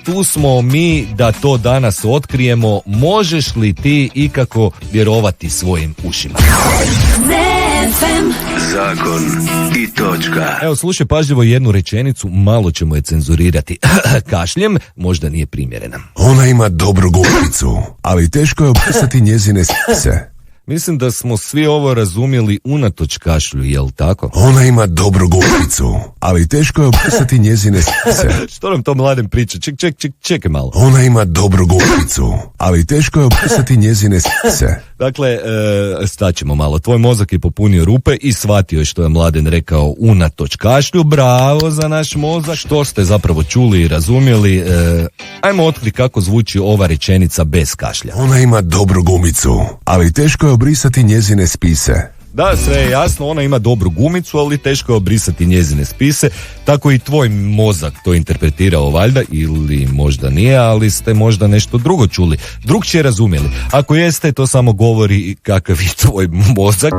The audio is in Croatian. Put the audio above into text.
tu smo mi da to danas otkrijemo. Možeš li ti ikako vjerovati svojim ušima? Zakon i točka. Evo, slušaj pažljivo jednu rečenicu, malo ćemo je cenzurirati. Kašljem možda nije primjerena. Ona ima dobru gubicu, ali teško je opisati njezine spise. Mislim da smo svi ovo razumjeli unatoč kašlju, jel tako? Ona ima dobru gubicu, ali teško je opisati njezine spise. Što nam to Mladen priča? Čekaj malo. Ona ima dobru gubicu, ali teško je opisati njezine spise. Dakle, staćemo malo. Tvoj mozak je popunio rupe i shvatio je što je Mladen rekao unatoč kašlju. Bravo za naš mozak. Što ste zapravo čuli i razumjeli? Ajmo otkri kako zvuči ova rečenica bez kašlja. Ona ima dobru gumicu, ali teško je obrisati njezine spise. Da, sve je jasno, ona ima dobru gumicu, ali teško je obrisati njezine spise. Tako i tvoj mozak to interpretirao valjda, ili možda nije, ali ste možda nešto drugo čuli, drugčije razumjeli. Ako jeste, to samo govori kakav je tvoj mozak.